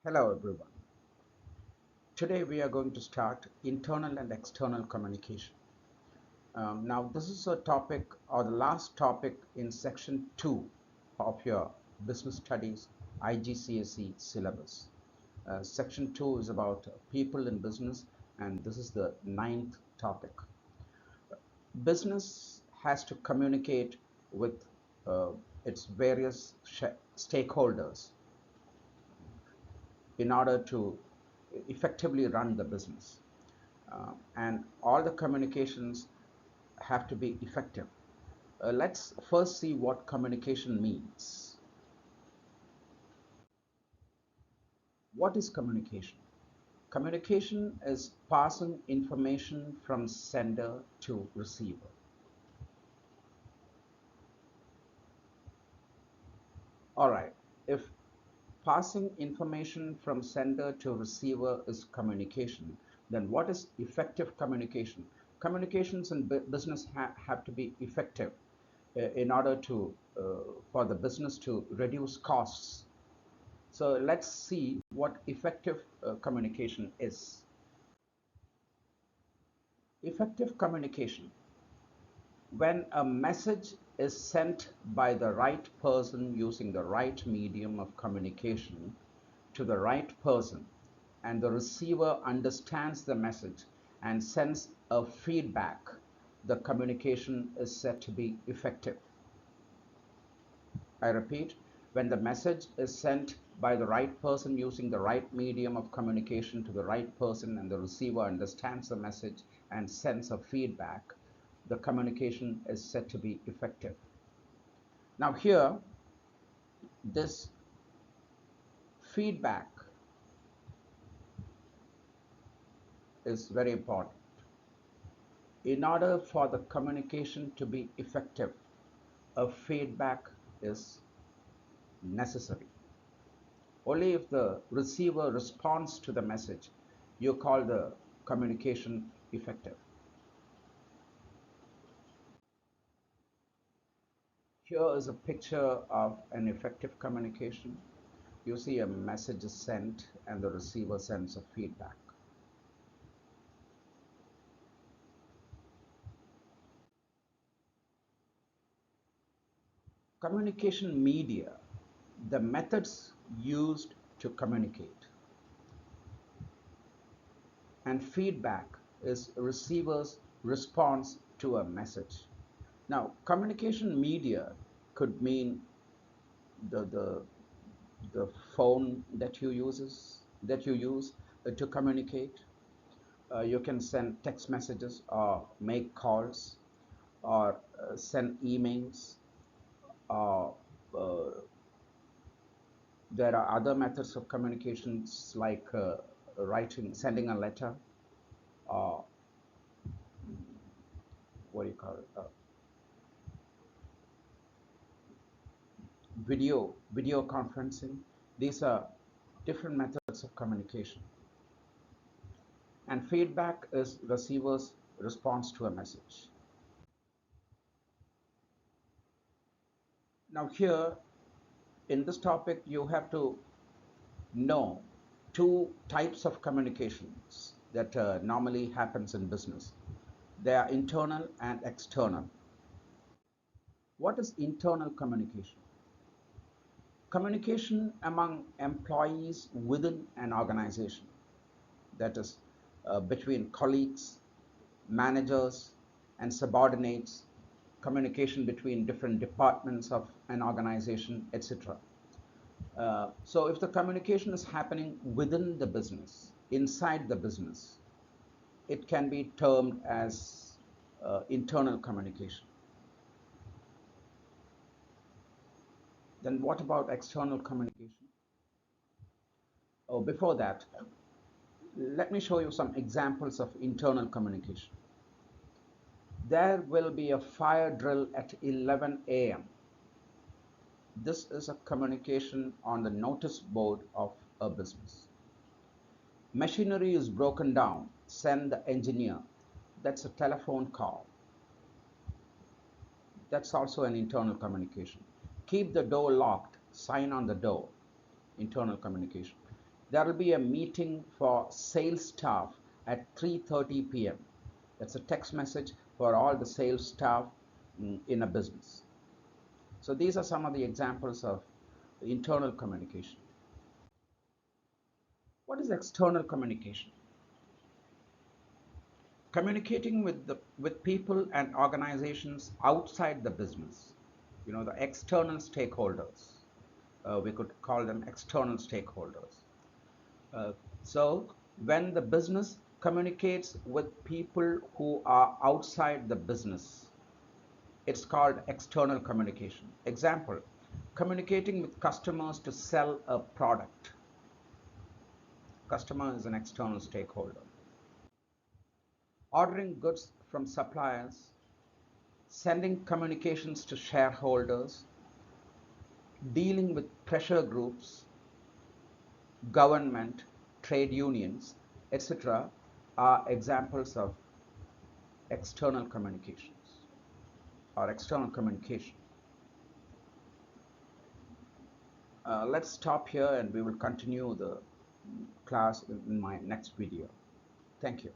Hello everyone. Today we are going to start internal and external communication. Now this is a topic or the last topic in section 2 of your business studies IGCSE syllabus. Section 2 is about people in business and this is the ninth topic. Business has to communicate with uh, its various stakeholders in order to effectively run the business. And all the communications have to be effective. Let's first see what communication means. What is communication? Communication is passing information from sender to receiver. All right, if passing information from sender to receiver is communication, then what is effective communication? Communications in business have to be effective in order to for the business to reduce costs. So let's see what effective communication is. Effective communication: when a message is sent by the right person using the right medium of communication to the right person, and the receiver understands the message and sends a feedback, the communication is said to be effective. I repeat, when the message is sent by the right person using the right medium of communication to the right person and the receiver understands the message and sends a feedback, the communication is said to be effective. Now here, this feedback is very important. In order for the communication to be effective, a feedback is necessary. Only if the receiver responds to the message, you call the communication effective. Here is a picture of an effective communication. You see a message is sent and the receiver sends a feedback. Communication media, the methods used to communicate. And feedback is a receiver's response to a message. Now, communication media could mean the, the, the phone that you use to communicate. You can send text messages or make calls or send emails. Uh, uh, there are other methods of communications like sending a letter, or what do you call it? Video conferencing. These are different methods of communication. And feedback is receiver's response to a message. Now here in this topic you have to know two types of communications that normally happens in business. They are internal and external. What is internal communication? Communication among employees within an organization, that is between colleagues, managers and subordinates, communication between different departments of an organization, etc. So if the communication is happening within the business, inside the business, it can be termed as internal communication. Then what about external communication? Oh, before that, let me show you some examples of internal communication. There will be a fire drill at 11 a.m. This is a communication on the notice board of a business. Machinery is broken down, send the engineer. That's a telephone call. That's also an internal communication. Keep the door locked, sign on the door, internal communication. There will be a meeting for sales staff at 3:30 p.m. That's a text message for all the sales staff in a business. So these are some of the examples of internal communication. What is external communication? Communicating with people and organizations outside the business, the external stakeholders. We could call them external stakeholders. So when the business communicates with people who are outside the business, it's called external communication. Example, communicating with customers to sell a product. Customer is an external stakeholder. Ordering goods from suppliers, sending communications to shareholders, dealing with pressure groups, government, trade unions, etc. are examples of external communications or external communication. Let's stop here and we will continue the class in my next video. Thank you.